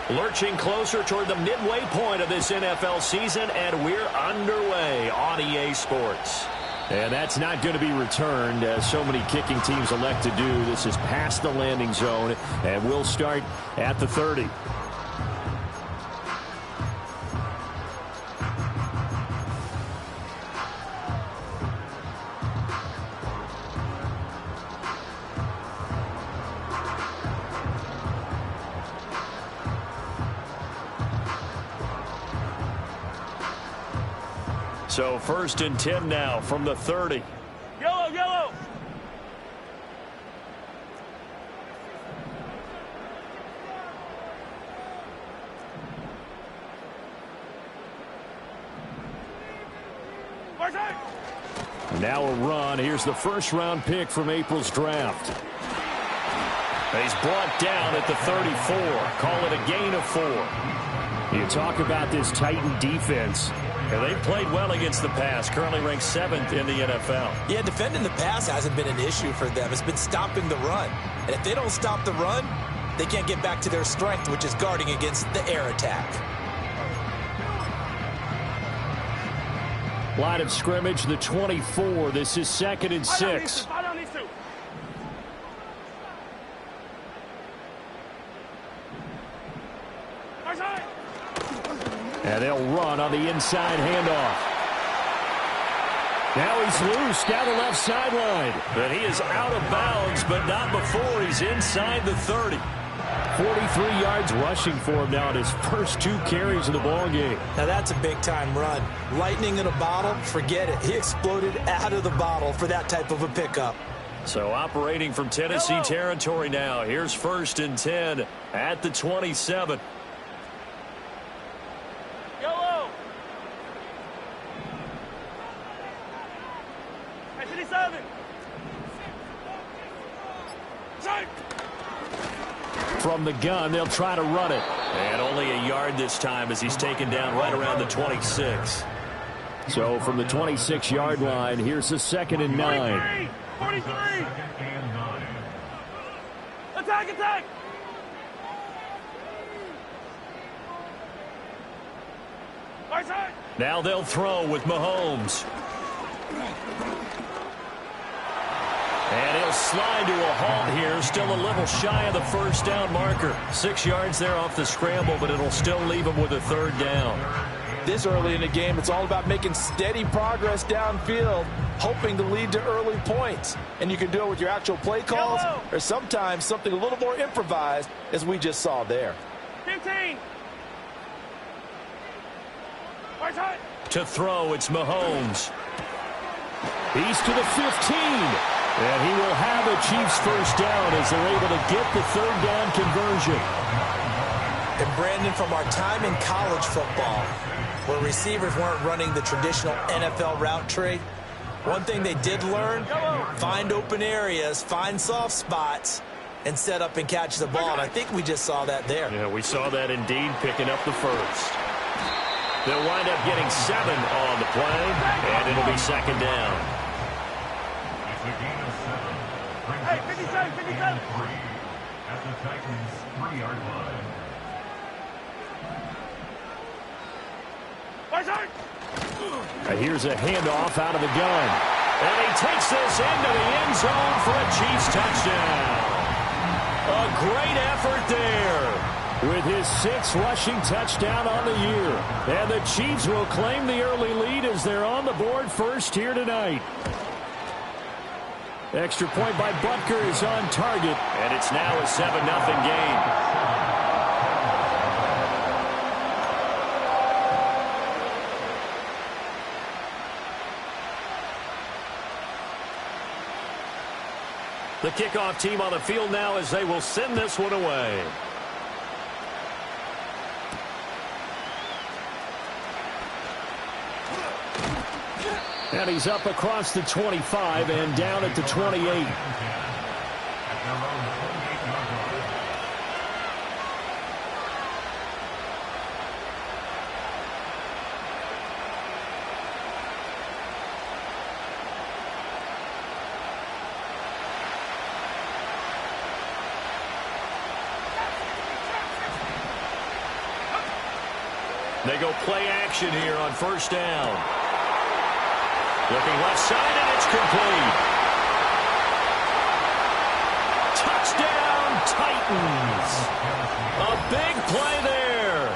Lurching closer toward the midway point of this NFL season, and we're underway on EA Sports. And that's not going to be returned, as so many kicking teams elect to do. This is past the landing zone, and we'll start at the 30. So 1st and 10 now from the 30. Yellow, yellow. Now a run. Here's the first-round pick from April's draft. He's brought down at the 34. Call it a gain of 4. You talk about this Titan defense. And they've played well against the pass, currently ranked 7th in the NFL. Yeah, defending the pass hasn't been an issue for them. It's been stopping the run. And if they don't stop the run, they can't get back to their strength, which is guarding against the air attack. Line of scrimmage, the 24. This is 2nd and 6. And they'll run on the inside handoff. Now he's loose down the left sideline. But he is out of bounds, but not before he's inside the 30. 43 yards rushing for him now in his first 2 carries of the ballgame. Now that's a big-time run. Lightning in a bottle, forget it. He exploded out of the bottle for that type of a pickup. So operating from Tennessee territory now. Here's 1st and 10 at the 27. From the gun, they'll try to run it. And only a yard this time as he's taken down right around the 26. So from the 26-yard line, here's the 2nd and 9. 43! Attack, attack! Now they'll throw with Mahomes. And he'll slide to a halt here, still a little shy of the first down marker. 6 yards there off the scramble, but it'll still leave him with a 3rd down. This early in the game, it's all about making steady progress downfield, hoping to lead to early points. And you can do it with your actual play calls, or sometimes something a little more improvised, as we just saw there. 15! To throw, it's Mahomes. He's to the 15. And he will have a Chiefs first down as they're able to get the 3rd down conversion. And Brandon, from our time in college football, where receivers weren't running the traditional NFL route tree, one thing they did learn, find open areas, find soft spots, and set up and catch the ball. And I think we just saw that there. Yeah, we saw that indeed, picking up the first. They'll wind up getting 7 on the play, and it'll be 2nd down. Hey, 57, 57. At the Titans' 3-yard line. Here's a handoff out of the gun. And he takes this into the end zone for a Chiefs touchdown. A great effort there with his 6th rushing touchdown on the year. And the Chiefs will claim the early lead as they're on the board first here tonight. Extra point by Butker is on target, and it's now a 7-0 game. The kickoff team on the field now as they will send this one away. And he's up across the 25 and down at the 28. They go play action here on first down. Looking left side, and it's complete. Touchdown, Titans. A big play there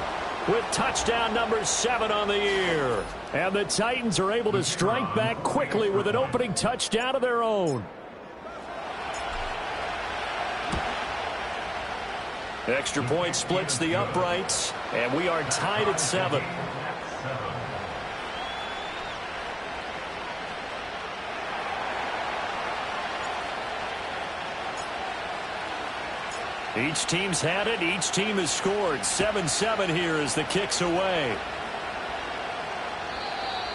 with touchdown number 7 on the year. And the Titans are able to strike back quickly with an opening touchdown of their own. Extra point splits the uprights, and we are tied at 7. Each team's had it. Each team has scored. 7-7 here as the kick's away.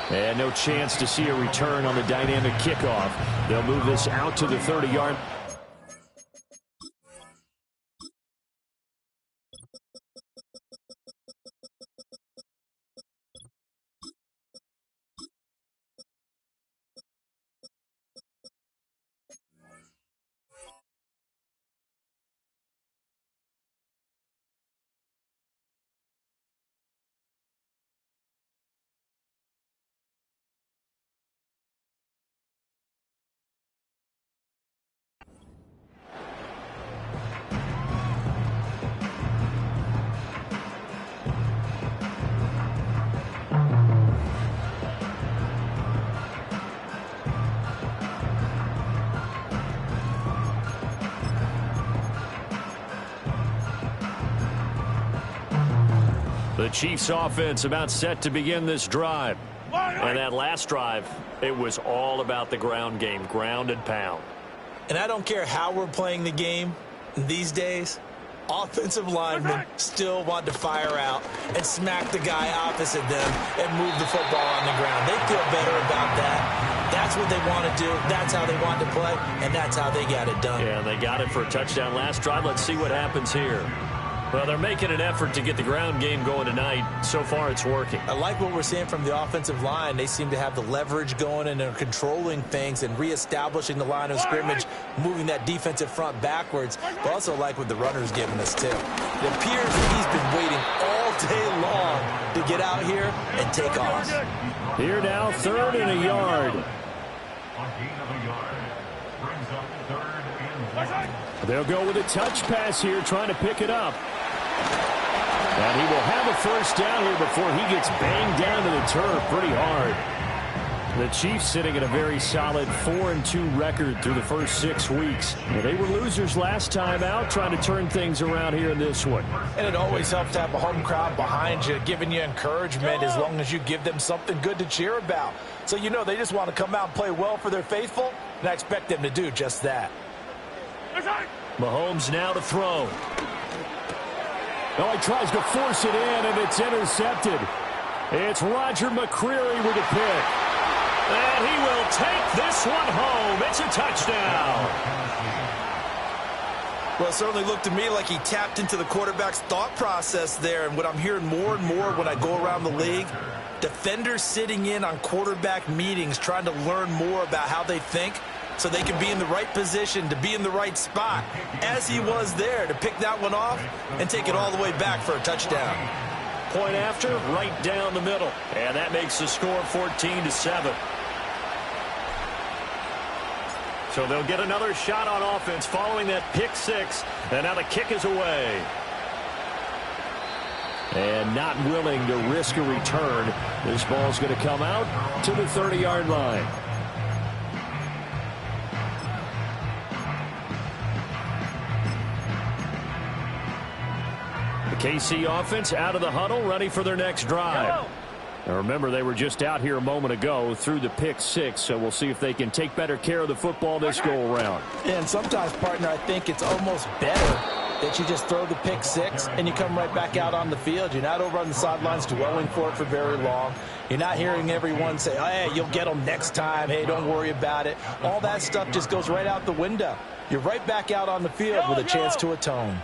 And no chance to see a return on the dynamic kickoff. They'll move this out to the 30-yard. The Chiefs offense about set to begin this drive. And that last drive, it was all about the ground game, ground and pound. And I don't care how we're playing the game these days, offensive linemen still want to fire out and smack the guy opposite them and move the football on the ground. They feel better about that. That's what they want to do. That's how they want to play, and that's how they got it done. Yeah, they got it for a touchdown last drive. Let's see what happens here. Well, they're making an effort to get the ground game going tonight. So far, it's working. I like what we're seeing from the offensive line. They seem to have the leverage going, and they're controlling things and reestablishing the line of scrimmage, moving that defensive front backwards. But also like what the runner's giving us, too. It appears that he's been waiting all day long to get out here and take off. Here now, 3rd and a yard. On gain of a yard. Brings up 3rd and 1. They'll go with a touch pass here, trying to pick it up. And he will have a first down here before he gets banged down to the turf pretty hard. The Chiefs sitting at a very solid 4-2 record through the first 6 weeks. And they were losers last time out, trying to turn things around here in this one. And it always helps to have a home crowd behind you, giving you encouragement as long as you give them something good to cheer about. So you know they just want to come out and play well for their faithful, and I expect them to do just that. Mahomes now to throw. Oh, he tries to force it in, and it's intercepted. It's Roger McCreary with a pick. And he will take this one home. It's a touchdown. Well, it certainly looked to me like he tapped into the quarterback's thought process there. And what I'm hearing more and more when I go around the league, defenders sitting in on quarterback meetings trying to learn more about how they think so they can be in the right position to be in the right spot, as he was there to pick that one off and take it all the way back for a touchdown. Point after, right down the middle. And that makes the score 14-7. So they'll get another shot on offense following that pick 6. And now the kick is away. And not willing to risk a return. This ball's going to come out to the 30-yard line. KC offense out of the huddle, ready for their next drive. Now remember, they were just out here a moment ago through the pick 6, so we'll see if they can take better care of the football this go-around. And sometimes, partner, I think it's almost better that you just throw the pick 6 and you come right back out on the field. You're not over on the sidelines dwelling for it for very long. You're not hearing everyone say, oh, hey, you'll get them next time. Hey, don't worry about it. All that stuff just goes right out the window. You're right back out on the field with a chance to atone.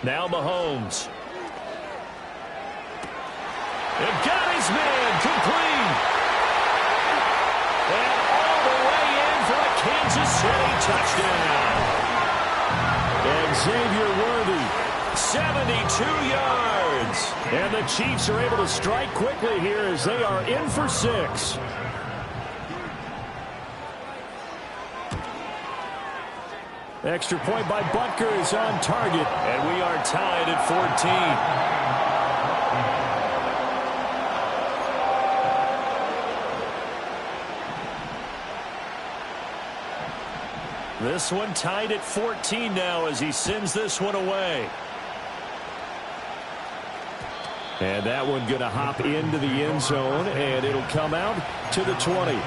Now Mahomes. And got his man complete. And all the way in for a Kansas City touchdown. Xavier Worthy. 72 yards. And the Chiefs are able to strike quickly here as they are in for 6. Extra point by Butker is on target. And we are tied at 14. This one tied at 14 now as he sends this one away. And that one going to hop into the end zone, and it'll come out to the 20.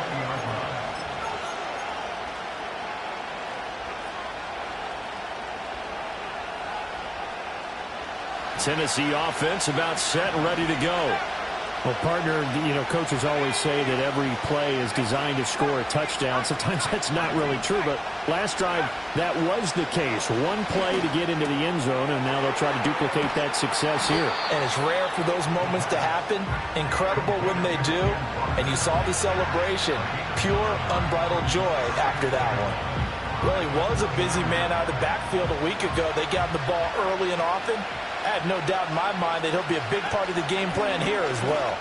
Tennessee offense about set and ready to go. Well, partner, coaches always say that every play is designed to score a touchdown. Sometimes that's not really true, but last drive, that was the case. One play to get into the end zone, and now they'll try to duplicate that success here. And it's rare for those moments to happen. Incredible when they do. And you saw the celebration. Pure, unbridled joy after that one. Well, he was a busy man out of the backfield a week ago. They got the ball early and often. I have no doubt in my mind that he'll be a big part of the game plan here as well.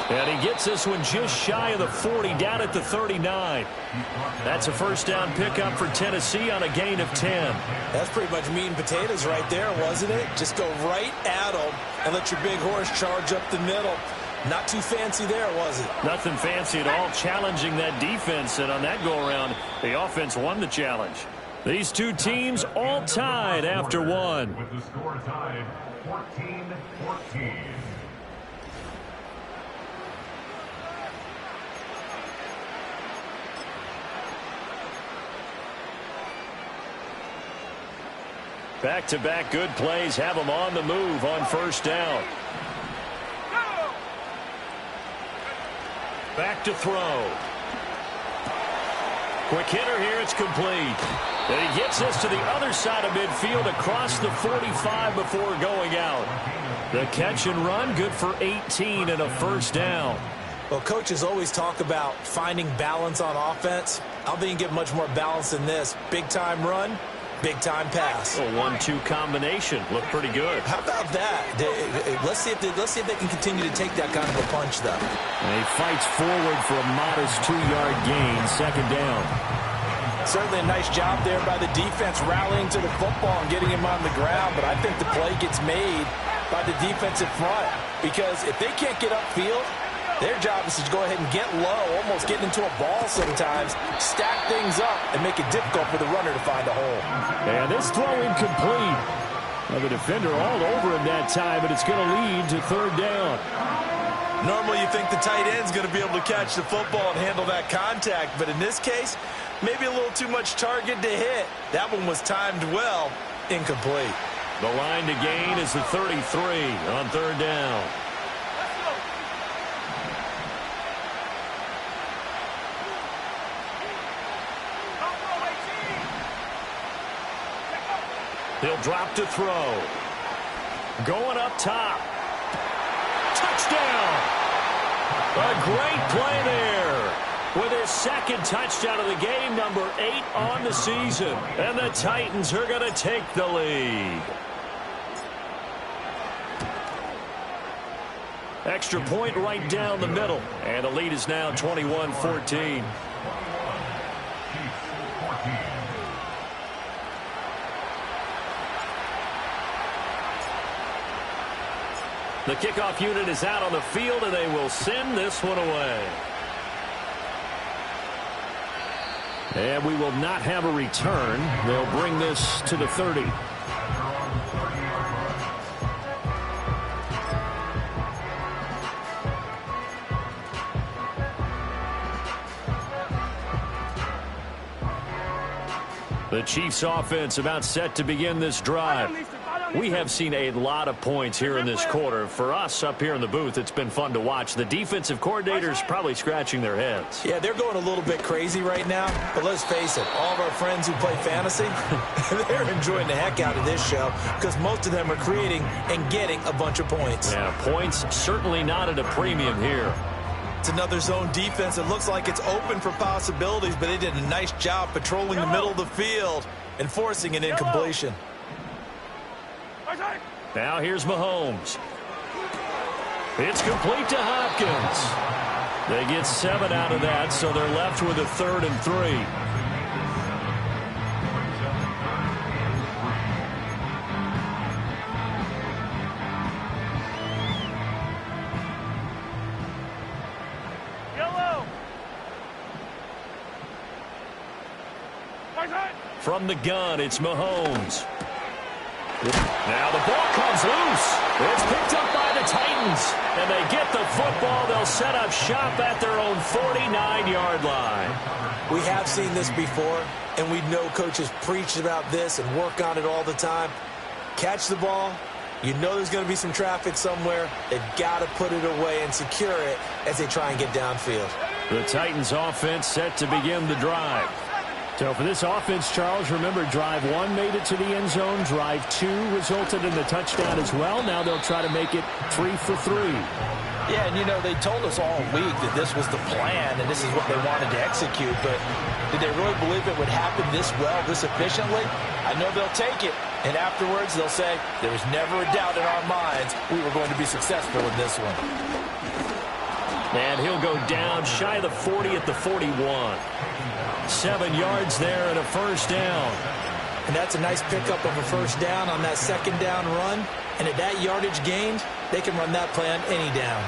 And he gets this one just shy of the 40, down at the 39. That's a first down pickup for Tennessee on a gain of 10. That's pretty much meat and potatoes right there, wasn't it? Just go right at them and let your big horse charge up the middle. Not too fancy there, was it? Nothing fancy at all, challenging that defense. And on that go-around, the offense won the challenge. These two teams all tied after one. With the score tied, 14-14. Back-to-back good plays have them on the move on first down. Back to throw. Quick hitter here, it's complete. And he gets this to the other side of midfield across the 45 before going out. The catch and run, good for 18 and a first down. Well, coaches always talk about finding balance on offense. I don't think you get much more balance than this. Big-time run, big-time pass. A 1-2 combination. Looked pretty good. How about that? Let's see if they can continue to take that kind of a punch, though. And he fights forward for a modest 2-yard gain, second down. Certainly a nice job there by the defense rallying to the football and getting him on the ground, but I think the play gets made by the defensive front because if they can't get upfield, their job is to go ahead and get low, almost getting into a ball sometimes, stack things up, and make it difficult for the runner to find a hole. And this throw incomplete. Well, the defender all over him that time, but it's going to lead to third down. Normally you think the tight end's going to be able to catch the football and handle that contact, but in this case, maybe a little too much target to hit. That one was timed well, incomplete. The line to gain is the 33 on third down. He'll drop to throw. Going up top. Touchdown! A great play there. With his second touchdown of the game, number 8 on the season. And the Titans are going to take the lead. Extra point right down the middle. And the lead is now 21-14. The kickoff unit is out on the field, and they will send this one away. And we will not have a return. They'll bring this to the 30. The Chiefs offense about set to begin this drive. We have seen a lot of points here in this quarter. For us up here in the booth, it's been fun to watch. The defensive coordinators probably scratching their heads. Yeah, they're going a little bit crazy right now. But let's face it, all of our friends who play fantasy, they're enjoying the heck out of this show because most of them are creating and getting a bunch of points. Yeah, points certainly not at a premium here. It's another zone defense. It looks like it's open for possibilities, but they did a nice job patrolling the middle of the field. and forcing an incompletion. Now here's Mahomes. It's complete to Hopkins. They get 7 out of that, so they're left with a 3rd and 3. Yellow. From the gun, it's Mahomes. Now the ball comes loose. It's picked up by the Titans, and they get the football. They'll set up shop at their own 49-yard line. We have seen this before, and we know coaches preach about this and work on it all the time. Catch the ball. You know there's going to be some traffic somewhere. They've got to put it away and secure it as they try and get downfield. The Titans offense set to begin the drive. So for this offense, Charles, remember, drive 1 made it to the end zone. Drive 2 resulted in the touchdown as well. Now they'll try to make it 3 for 3. Yeah, and, you know, they told us all week that this was the plan and this is what they wanted to execute. But did they really believe it would happen this well, this efficiently? I know they'll take it. And afterwards, they'll say, there was never a doubt in our minds we were going to be successful in this one. And he'll go down shy of the 40 at the 41. 7 yards there and a first down. And that's a nice pickup of a first down on that second down run. And at that yardage gained, they can run that play on any down.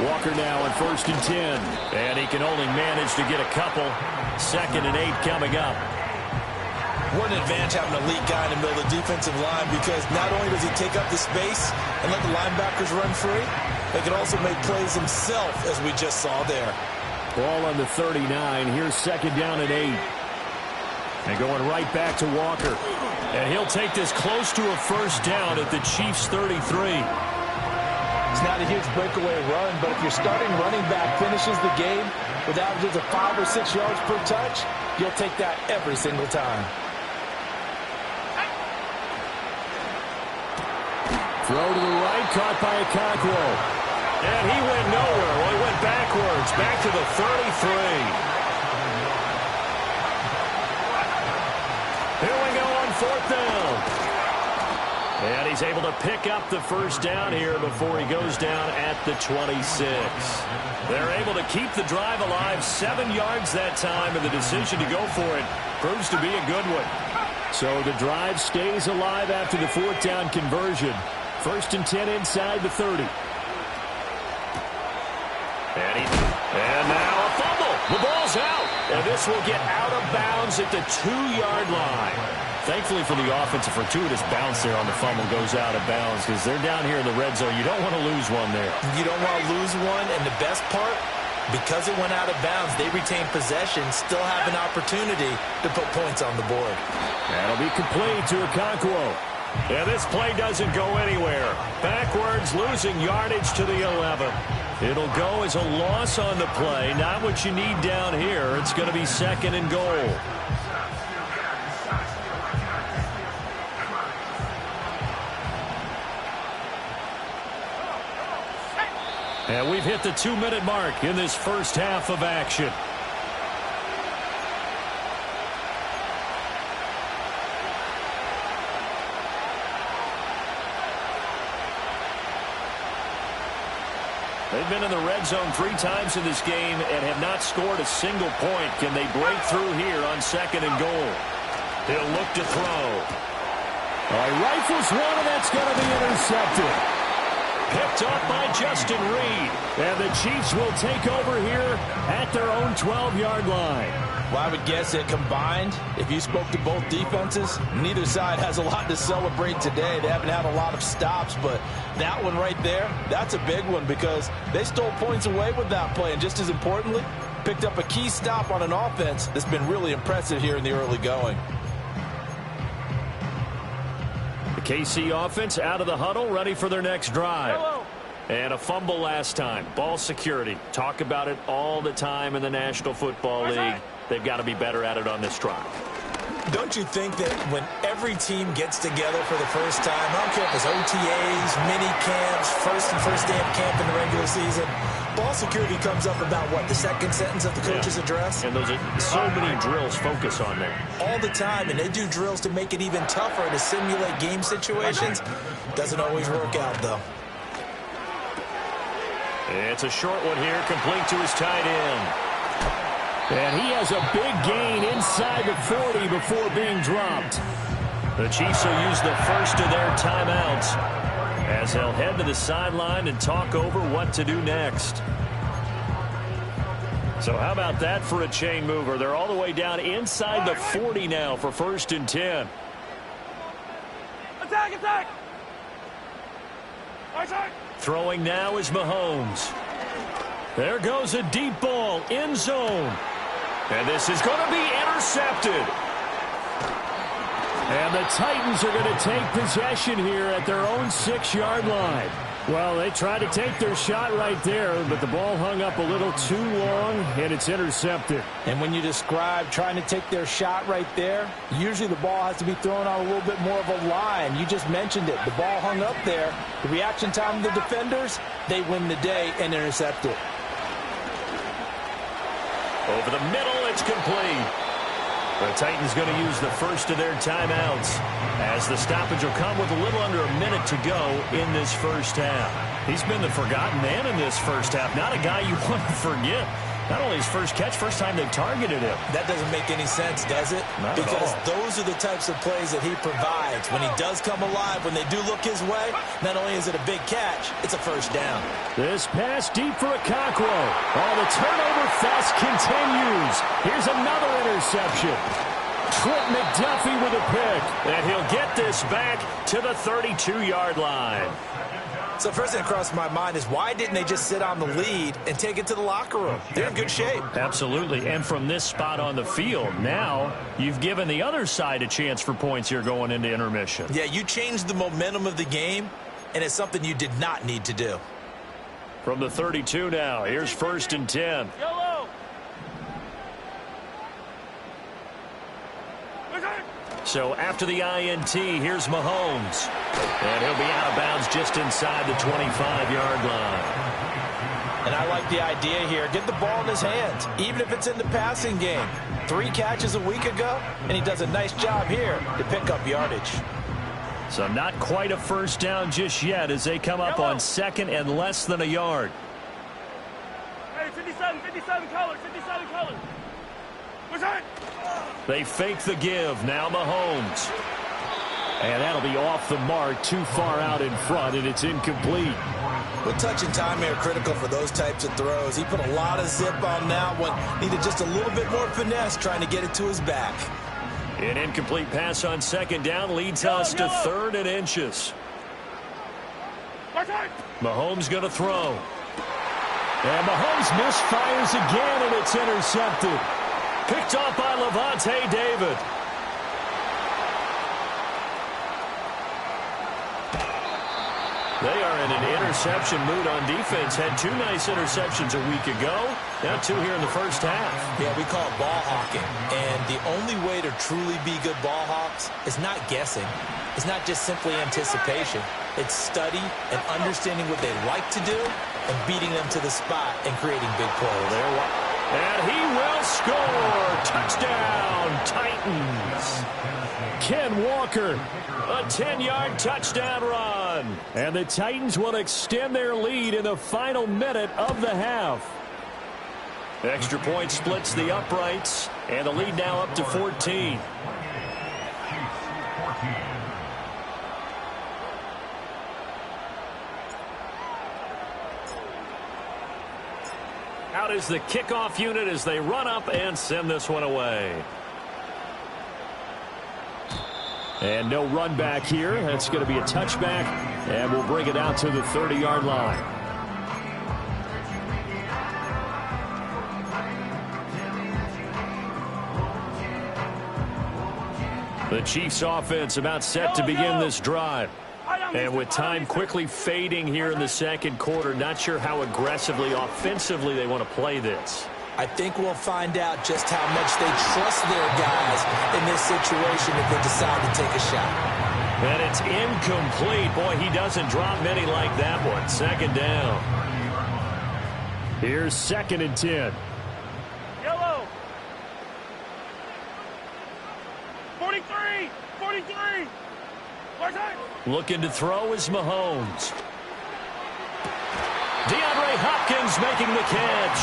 Walker now on 1st and 10. And he can only manage to get a couple. 2nd and 8 coming up. What an advantage having an elite guy in the middle of the defensive line, because not only does he take up the space and let the linebackers run free, he can also make plays himself, as we just saw there. Ball on the 39. Here's 2nd down and 8. And going right back to Walker. And he'll take this close to a first down at the Chiefs' 33. It's not a huge breakaway run, but if your starting running back finishes the game with averages of 5 or 6 yards per touch, you'll take that every single time. Throw to the right, caught by Okonkwo. And he went nowhere. Well, he went backwards, back to the 33. Here we go on 4th down. And he's able to pick up the first down here before he goes down at the 26. They're able to keep the drive alive, 7 yards that time, and the decision to go for it proves to be a good one. So the drive stays alive after the 4th down conversion. 1st and 10 inside the 30. And now a fumble. The ball's out. And this will get out of bounds at the 2-yard line. Thankfully for the offense, a fortuitous bounce there on the fumble goes out of bounds, because they're down here in the red zone. You don't want to lose one there. You don't want to lose one, and the best part, because it went out of bounds, they retain possession, still have an opportunity to put points on the board. That'll be complete to Okonkwo. And this play doesn't go anywhere. Backwards, losing yardage to the 11. It'll go as a loss on the play. Not what you need down here. It's going to be 2nd and goal. And we've hit the 2-minute mark in this first half of action. They've been in the red zone 3 times in this game and have not scored a single point. Can they break through here on 2nd and goal? He'll look to throw. Rifles one, and that's going to be intercepted. Picked up by Justin Reed. And the Chiefs will take over here at their own 12-yard line. Well, I would guess that combined, if you spoke to both defenses, neither side has a lot to celebrate today. They haven't had a lot of stops, but that one right there, that's a big one, because they stole points away with that play. And just as importantly, picked up a key stop on an offense that's been really impressive here in the early going. The KC offense out of the huddle, ready for their next drive. Hello. And a fumble last time. Ball security. Talk about it all the time in the National Football League. They've got to be better at it on this drive. Don't you think that when every team gets together for the first time, I don't care if it's OTAs, mini camps, first day of camp in the regular season, ball security comes up about what, the second sentence of the coach's address? And those are so many drills focus on that. All the time, and they do drills to make it even tougher to simulate game situations. Doesn't always work out, though. It's a short one here, complete to his tight end. And he has a big gain inside the 40 before being dropped. The Chiefs will use the first of their timeouts as they'll head to the sideline and talk over what to do next. So how about that for a chain mover? They're all the way down inside the 40 now for 1st and 10. Attack, attack! Attack! Throwing now is Mahomes. There goes a deep ball, end zone. And this is going to be intercepted. And the Titans are going to take possession here at their own 6-yard line. Well, they tried to take their shot right there, but the ball hung up a little too long, and it's intercepted. And when you describe trying to take their shot right there, usually the ball has to be thrown on a little bit more of a line. You just mentioned it. The ball hung up there. The reaction time of the defenders, they win the day and intercept it. Over the middle, it's complete. The Titans going to use the first of their timeouts as the stoppage will come with a little under a minute to go in this first half. He's been the forgotten man in this first half. Not a guy you want to forget. Not only his first catch, first time they targeted him. That doesn't make any sense, does it? Not because at all. those are the types of plays that he provides. When he does come alive, when they do look his way, not only is it a big catch, it's a first down. This pass deep for Okonkwo. Oh, the turnover fest continues. Here's another interception. Trent McDuffie with a pick. And he'll get this back to the 32-yard line. So first thing that crossed my mind is why didn't they just sit on the lead and take it to the locker room? They're in good shape. Absolutely. And from this spot on the field, now you've given the other side a chance for points here going into intermission. Yeah, you changed the momentum of the game, and it's something you did not need to do. From the 32 now, here's 1st and 10. Yellow! So after the INT, here's Mahomes. And he'll be out of bounds just inside the 25-yard line. And I like the idea here. Get the ball in his hands, even if it's in the passing game. 3 catches a week ago, and he does a nice job here to pick up yardage. So not quite a first down just yet as they come up on 2nd and less than a yard. Hey, 57 colors, 57 colors. What's that? They fake the give. Now Mahomes. And that'll be off the mark, too far out in front, and it's incomplete. Well, touch and time are critical for those types of throws. He put a lot of zip on that one. Needed just a little bit more finesse trying to get it to his back. An incomplete pass on 2nd down leads us to 3rd and inches. Mahomes going to throw. And Mahomes misfires again, and it's intercepted. Picked off by Lavonte David. They are in an interception mood on defense. Had 2 nice interceptions a week ago. Now 2 here in the first half. Yeah, we call it ball hawking. And the only way to truly be good ball hawks is not guessing. It's not just simply anticipation. It's study and understanding what they like to do and beating them to the spot and creating big plays. And he will score. Touchdown, Titans. Ken Walker. A 10-yard touchdown run. And the Titans will extend their lead in the final minute of the half. Extra point splits the uprights. And the lead now up to 14. Out is the kickoff unit as they run up and send this one away. And no run back here. That's going to be a touchback, and we'll bring it out to the 30-yard line. The Chiefs offense about set to begin this drive. And with time quickly fading here in the second quarter, not sure how aggressively, offensively they want to play this. I think we'll find out just how much they trust their guys in this situation if they decide to take a shot. And it's incomplete. Boy, he doesn't drop many like that one. Second down. Here's 2nd and 10. Yellow. 43. 43. Looking to throw is Mahomes. DeAndre Hopkins making the catch.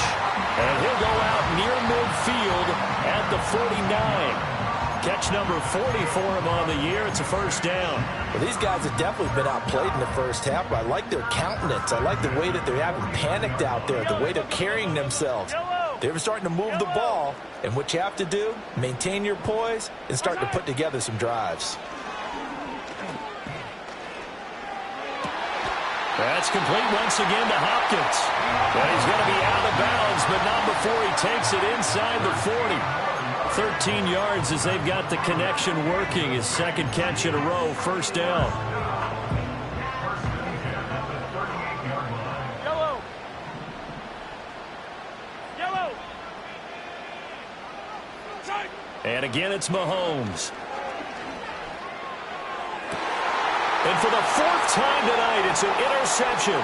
And he'll go out near midfield at the 49. Catch number 40 for him on the year. It's a first down. Well, these guys have definitely been outplayed in the first half, but I like their countenance. I like the way that they're having panicked out there, the way they're carrying themselves. They're starting to move the ball, and what you have to do, maintain your poise and start to put together some drives. That's complete once again to Hopkins. But he's going to be out of bounds, but not before he takes it inside the 40. 13 yards as they've got the connection working. His second catch in a row, first down. Yellow. Yellow. And again, it's Mahomes. And for the 4th time tonight, it's an interception.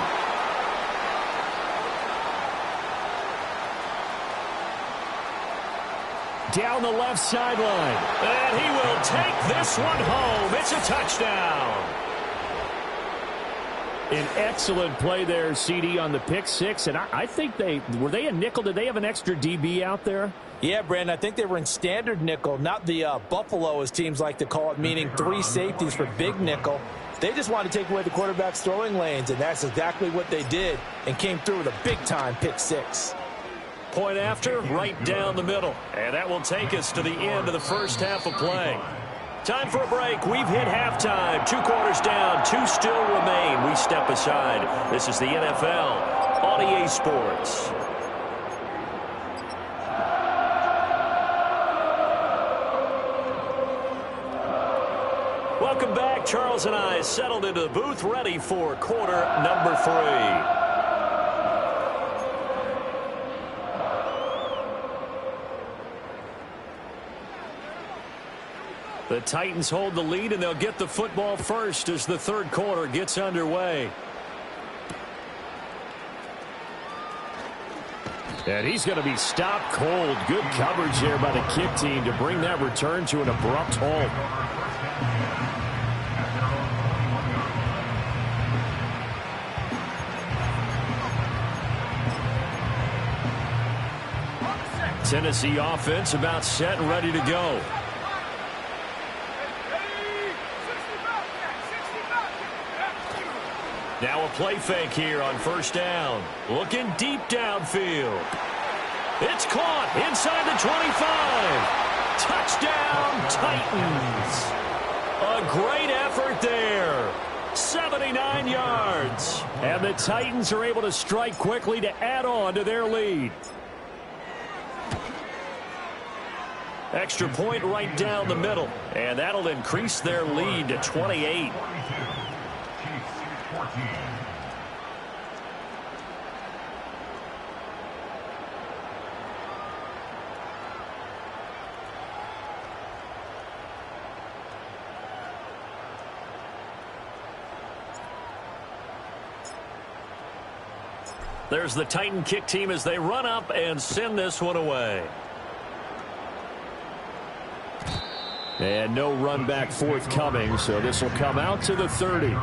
Down the left sideline. And he will take this one home. It's a touchdown. An excellent play there, CD, on the pick six. And I think were they a nickel? Did they have an extra DB out there? Yeah, Brandon, I think they were in standard nickel, not the Buffalo, as teams like to call it, meaning 3 safeties for big nickel. They just wanted to take away the quarterback's throwing lanes, and that's exactly what they did and came through with a big-time pick six. Point after, right down the middle. And that will take us to the end of the first half of play. Time for a break. We've hit halftime. 2 quarters down, 2 still remain. We step aside. This is the NFL on EA Sports. Welcome back. Charles and I settled into the booth, ready for quarter number 3. The Titans hold the lead, and they'll get the football first as the third quarter gets underway. And he's going to be stopped cold. Good coverage there by the kick team to bring that return to an abrupt halt. Tennessee offense about set and ready to go. Now a play fake here on first down. Looking deep downfield. It's caught inside the 25. Touchdown, Titans. A great effort there. 79 yards. And the Titans are able to strike quickly to add on to their lead. Extra point right down the middle. And that'll increase their lead to 28. There's the Titan kick team as they run up and send this one away. And no run back forthcoming, so this will come out to the 30.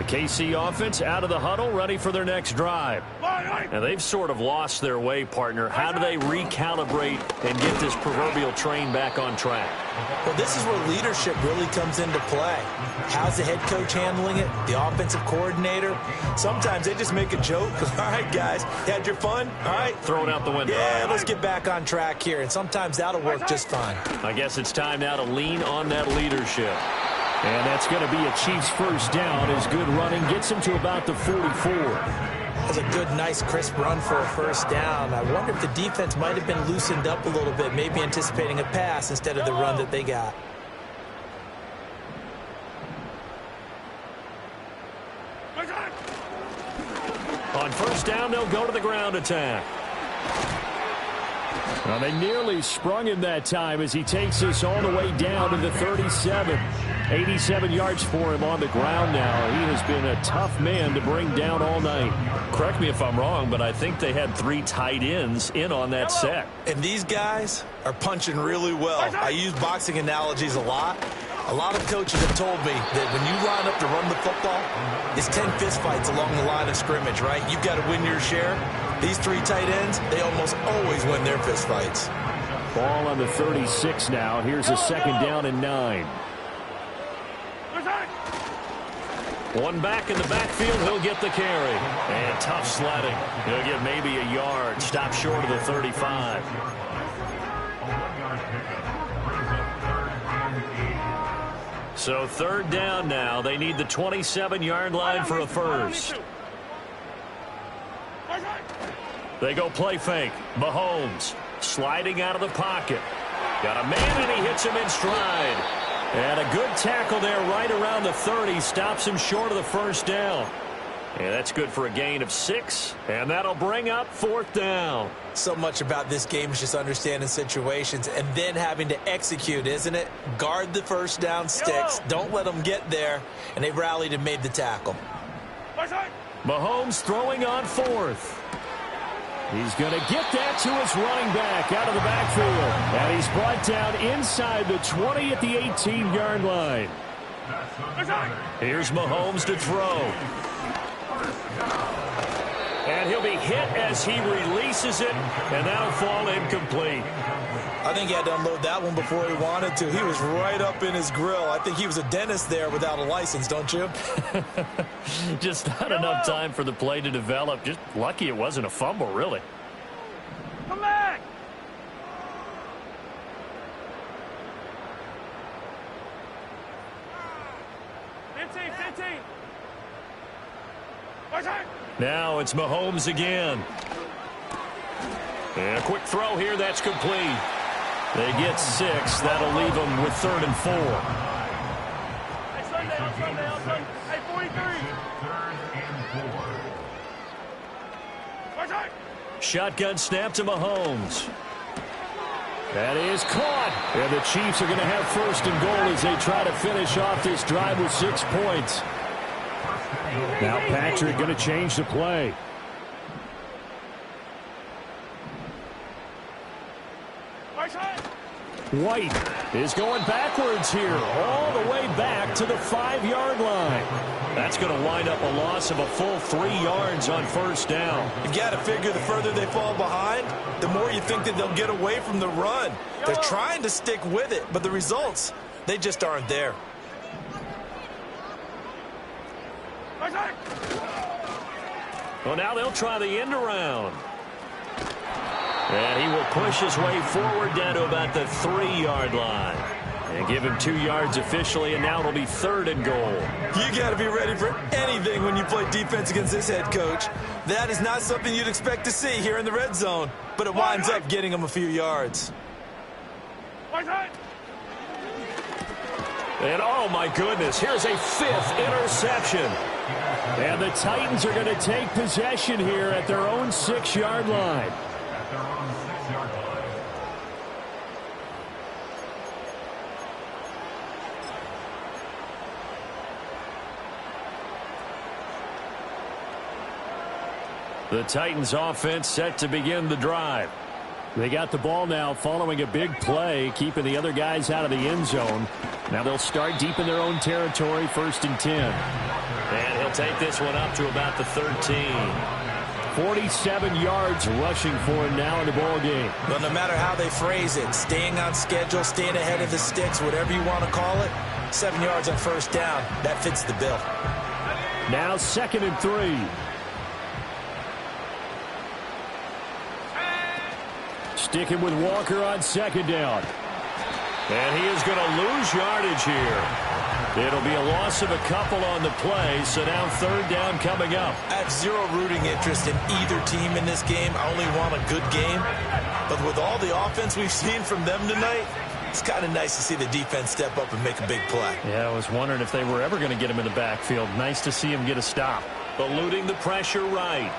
KC offense out of the huddle, ready for their next drive. Now, they've sort of lost their way, partner. How do they recalibrate and get this proverbial train back on track? Well, this is where leadership really comes into play. How's the head coach handling it? The offensive coordinator? Sometimes they just make a joke. All right, guys, you had your fun? All right. Throw it out the window. Yeah, let's get back on track here. And sometimes that'll work just fine. I guess it's time now to lean on that leadership. And that's going to be a Chiefs first down as good running gets him to about the 44. That's a good, nice, crisp run for a first down. I wonder if the defense might have been loosened up a little bit, maybe anticipating a pass instead of the run that they got. first down, they'll go to the ground attack. Well, they nearly sprung him that time as he takes us all the way down to the 37. 87 yards for him on the ground now. He has been a tough man to bring down all night. Correct me if I'm wrong, but I think they had 3 tight ends in on that set. And these guys are punching really well. I use boxing analogies a lot. A lot of coaches have told me that when you line up to run the football, it's 10 fistfights along the line of scrimmage, right? You've got to win your share. These 3 tight ends, they almost always win their fistfights. Ball on the 36 now. Here's a second down and 9. One back in the backfield, he'll get the carry. And tough sledding. He'll get maybe a yard. Stop short of the 35. So third down now. They need the 27-yard line for a first. They go play fake. Mahomes sliding out of the pocket. Got a man, and he hits him in stride. And a good tackle there right around the 30. Stops him short of the first down. And that's good for a gain of 6. And that'll bring up fourth down. So much about this game is just understanding situations and then having to execute, isn't it? Guard the first down sticks. Don't let them get there. And they rallied and made the tackle. Mahomes throwing on fourth. He's going to get that to his running back out of the backfield. And he's brought down inside the 20 at the 18-yard line. Here's Mahomes to throw. And he'll be hit as he releases it, and that'll fall incomplete. I think he had to unload that one before he wanted to. He was right up in his grill. I think he was a dentist there without a license, don't you? Just not enough time for the play to develop. Just lucky it wasn't a fumble, really. Come back! Now it's Mahomes again. And a quick throw here, that's complete. They get 6. That'll leave them with 3rd and 4. Hey, 43. Shotgun snap to Mahomes. That is caught. And the Chiefs are going to have 1st and goal as they try to finish off this drive with 6 points. Now Patrick going to change the play. White is going backwards here, all the way back to the 5-yard line. That's going to wind up a loss of a full 3 yards on first down. You got to figure the further they fall behind, the more you think that they'll get away from the run. They're trying to stick with it, but the results, they just aren't there. Well, now they'll try the end around. And he will push his way forward down to about the 3-yard line. And give him 2 yards officially, and now it'll be 3rd and goal. You got to be ready for anything when you play defense against this head coach. That is not something you'd expect to see here in the red zone, but it winds up getting him a few yards. And oh my goodness, here's a 5th interception. And the Titans are going to take possession here at their own 6-yard line. The Titans offense set to begin the drive. They got the ball now following a big play, keeping the other guys out of the end zone. Now they'll start deep in their own territory, 1st and 10. And he'll take this one up to about the 13. 47 yards rushing for him now in the ball game. Well, no matter how they phrase it, staying on schedule, staying ahead of the sticks, whatever you want to call it, 7 yards on first down, that fits the bill. Now 2nd and 3. Sticking with Walker on 2nd down. And he is going to lose yardage here. It'll be a loss of a couple on the play, so now 3rd down coming up. I have zero rooting interest in either team in this game. I only want a good game. But with all the offense we've seen from them tonight, it's kind of nice to see the defense step up and make a big play. Yeah, I was wondering if they were ever going to get him in the backfield. Nice to see him get a stop. Eluding the pressure right.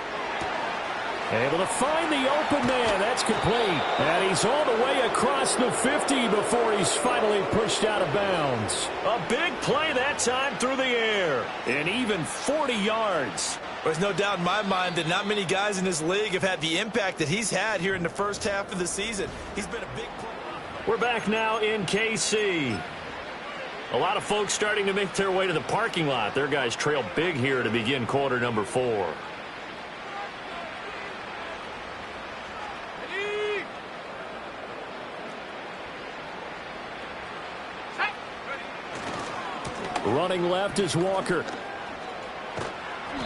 Able to find the open man. That's complete. And he's all the way across the 50 before he's finally pushed out of bounds. A big play that time through the air. And even 40 yards. There's no doubt in my mind that not many guys in this league have had the impact that he's had here in the first half of the season. He's been a big player. We're back now in KC. A lot of folks starting to make their way to the parking lot. Their guys trail big here to begin quarter number 4. Running left is Walker.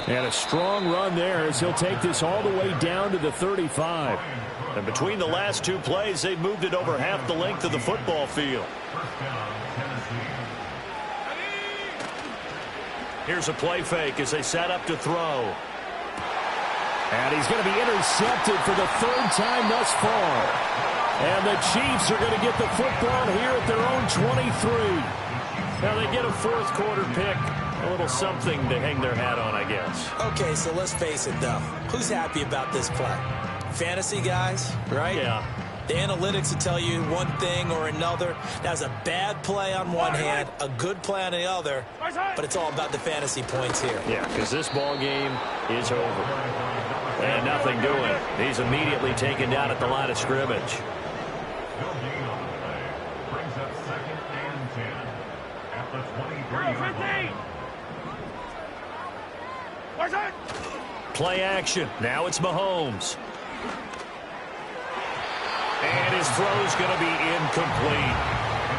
And a strong run there as he'll take this all the way down to the 35. And between the last 2 plays, they've moved it over half the length of the football field. Here's a play fake as they set up to throw. And he's going to be intercepted for the 3rd time thus far. And the Chiefs are going to get the football here at their own 23. Now they get a 4th quarter pick. A little something to hang their hat on, I guess. Okay, so let's face it, though. Who's happy about this play? Fantasy guys, right? Yeah. The analytics will tell you one thing or another. That's a bad play on one hand, a good play on the other, but it's all about the fantasy points here. Yeah, because this ball game is over. And nothing doing. He's immediately taken down at the line of scrimmage. Brings up 2nd and 10 at the 23-yard line. Play action. Now it's Mahomes. And his throw's going to be incomplete.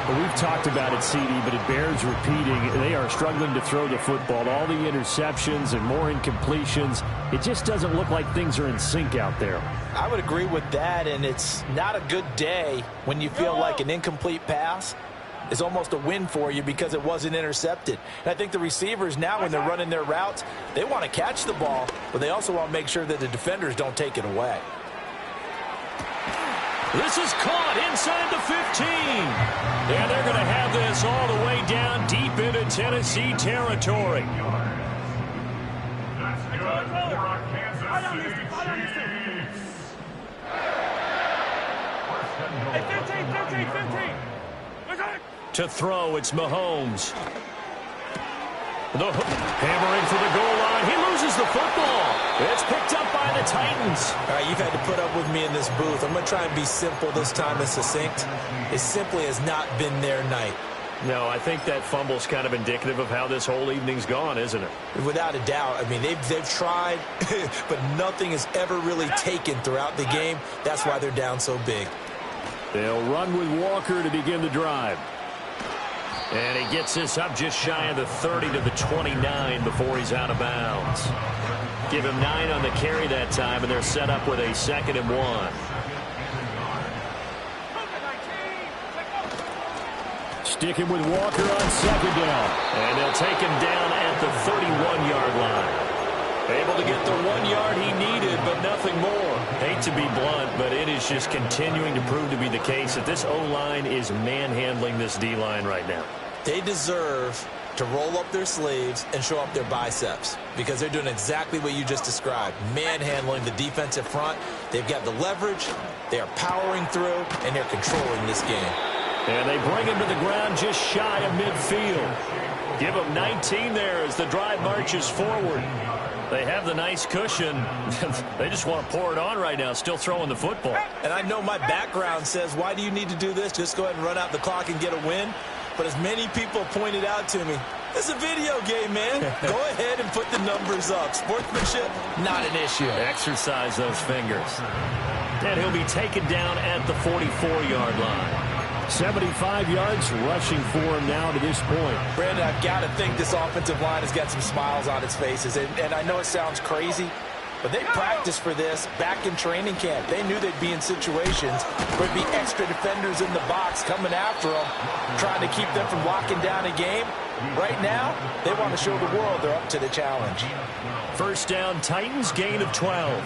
Well, we've talked about it, CD, but it bears repeating. They are struggling to throw the football. All the interceptions and more incompletions. It just doesn't look like things are in sync out there. I would agree with that, and it's not a good day when you feel like an incomplete pass is almost a win for you because it wasn't intercepted. And I think the receivers now, when they're running their routes, they want to catch the ball, but they also want to make sure that the defenders don't take it away. This is caught inside the 15. And they're going to have this all the way down deep into Tennessee territory. That's good for our Kansas City Chiefs. Hey, 15. To throw, it's Mahomes. Hammering for the goal line. He loses the football. It's picked up by the Titans. All right, you've had to put up with me in this booth. I'm going to try and be simple this time and succinct. It simply has not been their night. No, I think that fumble's kind of indicative of how this whole evening's gone, isn't it? Without a doubt. I mean, they've tried, but nothing has ever really taken throughout the game. That's why they're down so big. They'll run with Walker to begin the drive. And he gets this up just shy of the 30 to the 29 before he's out of bounds. Give him 9 on the carry that time, and they're set up with a 2nd and 1. Sticking with Walker on 2nd down. And they'll take him down at the 31-yard line. Able to get the 1 yard he needed, but nothing more. Hate to be blunt, but it is just continuing to prove to be the case that this O-line is manhandling this D-line right now. They deserve to roll up their sleeves and show up their biceps because they're doing exactly what you just described, manhandling the defensive front. They've got the leverage, they are powering through, and they're controlling this game. And they bring him to the ground just shy of midfield. Give him 19 there as the drive marches forward. They have the nice cushion. They just want to pour it on right now, still throwing the football. And I know my background says, why do you need to do this? Just go ahead and run out the clock and get a win. But as many people pointed out to me, it's a video game, man. Go ahead and put the numbers up. Sportsmanship, not an issue. Exercise those fingers. And he'll be taken down at the 44-yard line. 75 yards rushing for him now to this point. Brandon, I've got to think this offensive line has got some smiles on its faces. And I know it sounds crazy, but they practiced for this back in training camp. They knew they'd be in situations where there'd be extra defenders in the box coming after them, trying to keep them from locking down a game. Right now, they want to show the world they're up to the challenge. First down, Titans, gain of 12.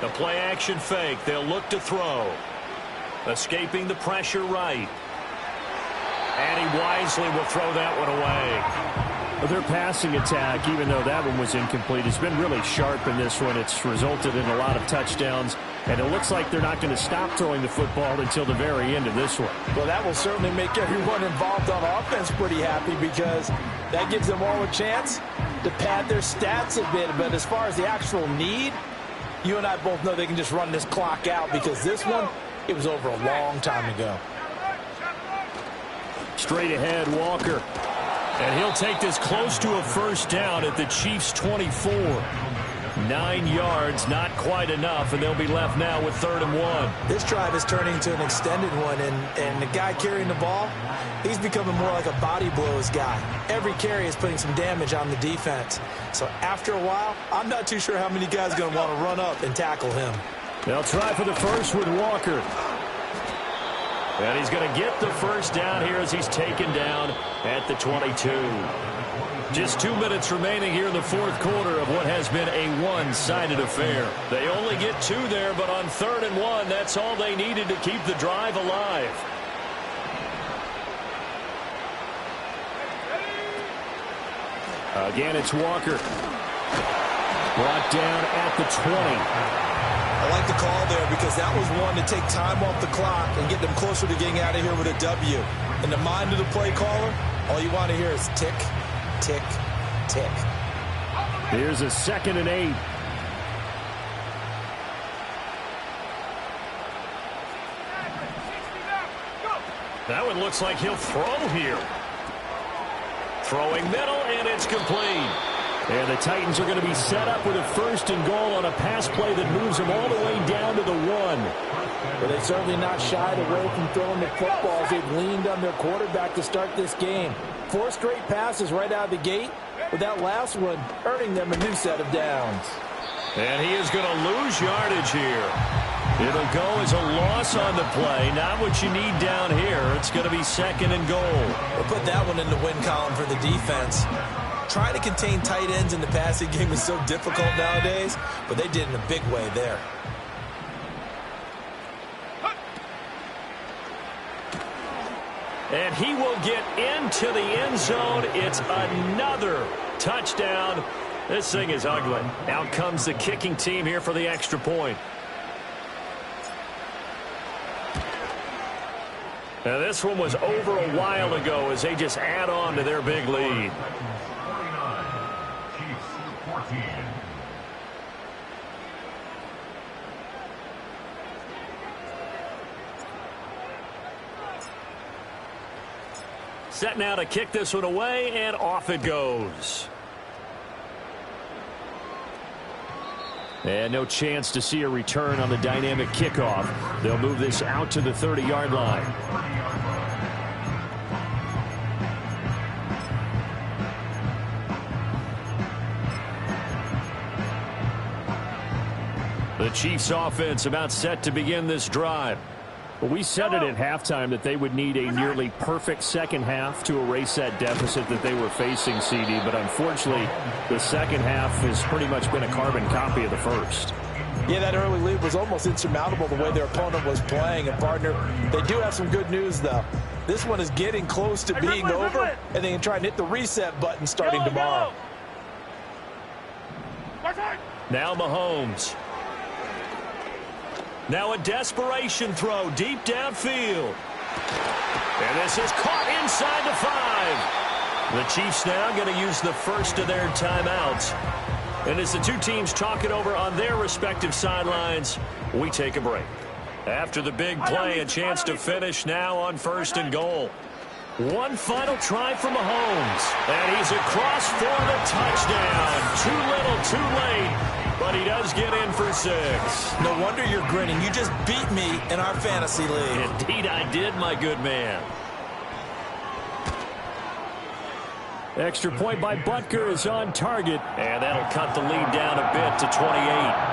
The play-action fake. They'll look to throw. Escaping the pressure right. And he wisely will throw that one away. Their passing attack, even though that one was incomplete, has been really sharp in this one. It's resulted in a lot of touchdowns, and it looks like they're not going to stop throwing the football until the very end of this one. Well, that will certainly make everyone involved on offense pretty happy, because that gives them all a chance to pad their stats a bit. But as far as the actual need, you and I both know they can just run this clock out, because this one, it was over a long time ago. Straight ahead, Walker. And he'll take this close to a first down at the Chiefs' 24. 9 yards, not quite enough, and they'll be left now with 3rd and 1. This drive is turning into an extended one, and the guy carrying the ball, he's becoming more like a body blows guy. Every carry is putting some damage on the defense. So after a while, I'm not too sure how many guys are going to want to run up and tackle him. They'll try for the first with Walker. And he's going to get the first down here as he's taken down at the 22. Just 2 minutes remaining here in the fourth quarter of what has been a one-sided affair. They only get 2 there, but on 3rd and 1, that's all they needed to keep the drive alive. Again, it's Walker. Brought down at the 20. I like the call there, because that was one to take time off the clock and get them closer to getting out of here with a W. In the mind of the play caller, all you want to hear is tick, tick, tick. Here's a 2nd and 8. That one looks like he'll throw here. Throwing middle, and it's complete. And the Titans are going to be set up with a 1st and goal on a pass play that moves them all the way down to the 1. But they've certainly not shied away from throwing the football as they've leaned on their quarterback to start this game. 4 straight passes right out of the gate, with that last one earning them a new set of downs. And he is going to lose yardage here. It'll go as a loss on the play. Not what you need down here. It's going to be 2nd and goal. We'll put that one in the win column for the defense. Trying to contain tight ends in the passing game is so difficult nowadays, but they did in a big way there. And he will get into the end zone. It's another touchdown. This thing is ugly. Out comes the kicking team here for the extra point. Now this one was over a while ago as they just add on to their big lead. 49, Chiefs 14. Set now to kick this one away, and off it goes. And no chance to see a return on the dynamic kickoff. They'll move this out to the 30-yard line. The Chiefs offense about set to begin this drive. Well, we said it at halftime that they would need a nearly perfect second half to erase that deficit that they were facing, CD. But unfortunately, the second half has pretty much been a carbon copy of the first. Yeah, that early lead was almost insurmountable the way their opponent was playing. And, partner, they do have some good news, though. This one is getting close to being over, and they can try and hit the reset button starting tomorrow. Now Mahomes. Now a desperation throw deep downfield. And this is caught inside the 5. The Chiefs now going to use the first of their timeouts. And as the two teams talk it over on their respective sidelines, we take a break. After the big play, a chance to finish now on 1st and goal. One final try for Mahomes. And he's across for the touchdown. Too little, too late. But he does get in for 6. No wonder you're grinning. You just beat me in our fantasy league. Indeed I did, my good man. Extra point by Butker is on target. And that'll cut the lead down a bit to 28.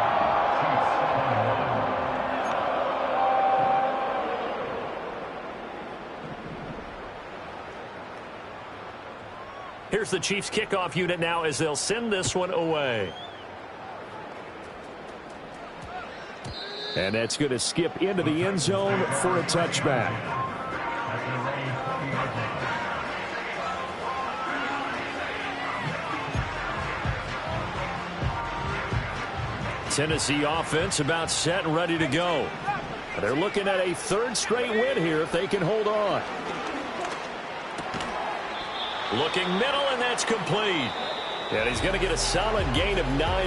Here's the Chiefs kickoff unit now as they'll send this one away. And that's going to skip into the end zone for a touchback. Tennessee offense about set and ready to go. They're looking at a third straight win here if they can hold on. Looking middle, and that's complete. And he's going to get a solid gain of 9.